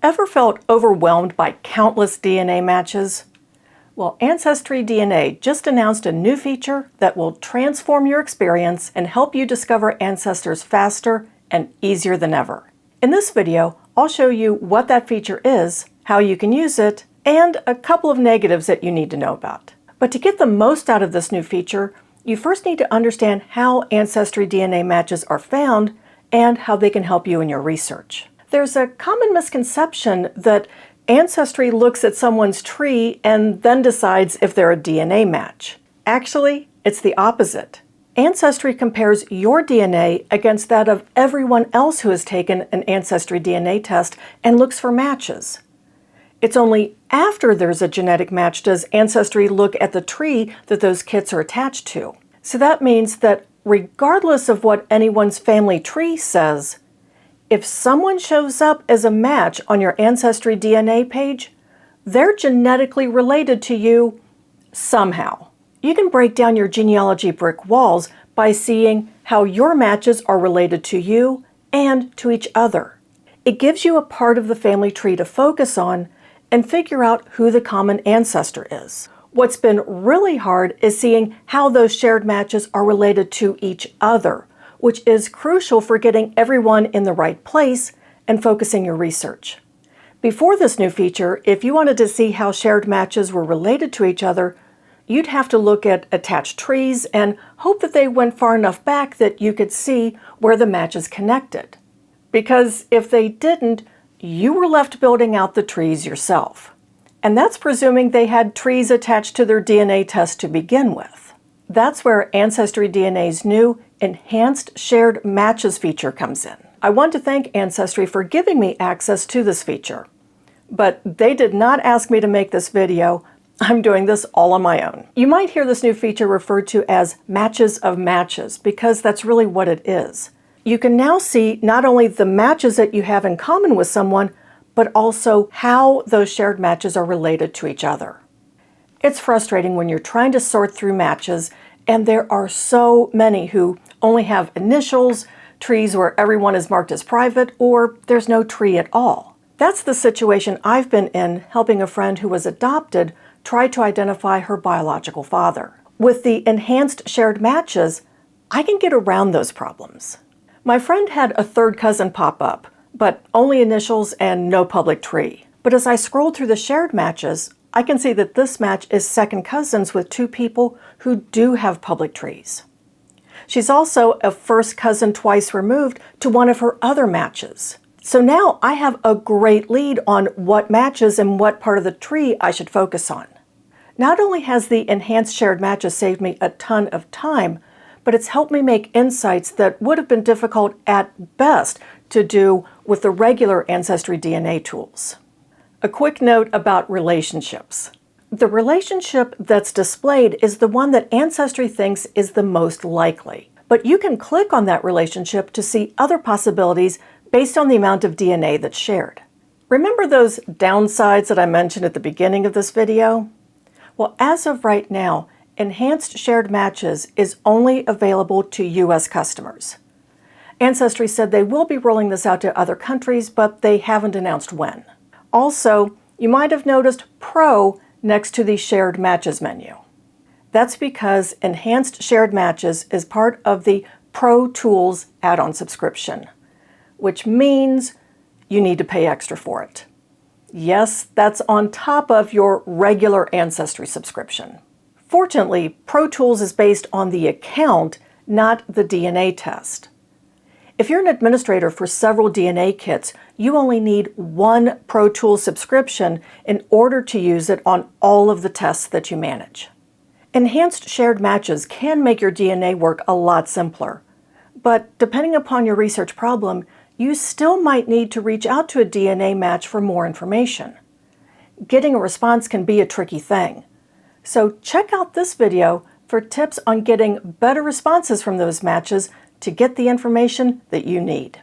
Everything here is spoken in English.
Ever felt overwhelmed by countless DNA matches? Well, AncestryDNA just announced a new feature that will transform your experience and help you discover ancestors faster and easier than ever. In this video, I'll show you what that feature is, how you can use it, and a couple of negatives that you need to know about. But to get the most out of this new feature, you first need to understand how AncestryDNA matches are found and how they can help you in your research. There's a common misconception that Ancestry looks at someone's tree and then decides if they're a DNA match. Actually, it's the opposite. Ancestry compares your DNA against that of everyone else who has taken an AncestryDNA test and looks for matches. It's only after there's a genetic match does Ancestry look at the tree that those kits are attached to. So that means that regardless of what anyone's family tree says, if someone shows up as a match on your AncestryDNA page, they're genetically related to you somehow. You can break down your genealogy brick walls by seeing how your matches are related to you and to each other. It gives you a part of the family tree to focus on and figure out who the common ancestor is. What's been really hard is seeing how those shared matches are related to each other, which is crucial for getting everyone in the right place and focusing your research. Before this new feature, if you wanted to see how shared matches were related to each other, you'd have to look at attached trees and hope that they went far enough back that you could see where the matches connected. Because if they didn't, you were left building out the trees yourself. And that's presuming they had trees attached to their DNA test to begin with. That's where AncestryDNA's new Enhanced Shared Matches feature comes in. I want to thank Ancestry for giving me access to this feature. But they did not ask me to make this video. I'm doing this all on my own. You might hear this new feature referred to as matches of matches, because that's really what it is. You can now see not only the matches that you have in common with someone, but also how those shared matches are related to each other. It's frustrating when you're trying to sort through matches and there are so many who only have initials, trees where everyone is marked as private, or there's no tree at all. That's the situation I've been in helping a friend who was adopted try to identify her biological father. With the enhanced shared matches, I can get around those problems. My friend had a third cousin pop up, but only initials and no public tree. But as I scrolled through the shared matches, I can see that this match is second cousins with two people who do have public trees. She's also a first cousin twice removed to one of her other matches. So now I have a great lead on what matches and what part of the tree I should focus on. Not only has the enhanced shared matches saved me a ton of time, but it's helped me make insights that would have been difficult at best to do with the regular AncestryDNA tools. A quick note about relationships. The relationship that's displayed is the one that Ancestry thinks is the most likely. But you can click on that relationship to see other possibilities based on the amount of DNA that's shared. Remember those downsides that I mentioned at the beginning of this video? Well, as of right now, Enhanced Shared Matches is only available to US customers. Ancestry said they will be rolling this out to other countries, but they haven't announced when. Also, you might have noticed Pro next to the Shared Matches menu. That's because Enhanced Shared Matches is part of the Pro Tools add-on subscription, which means you need to pay extra for it. Yes, that's on top of your regular Ancestry subscription. Fortunately, Pro Tools is based on the account, not the DNA test. If you're an administrator for several DNA kits, you only need one Pro Tools subscription in order to use it on all of the tests that you manage. Enhanced Shared Matches can make your DNA work a lot simpler, but depending upon your research problem, you still might need to reach out to a DNA match for more information. Getting a response can be a tricky thing, so check out this video for tips on getting better responses from those matches to get the information that you need.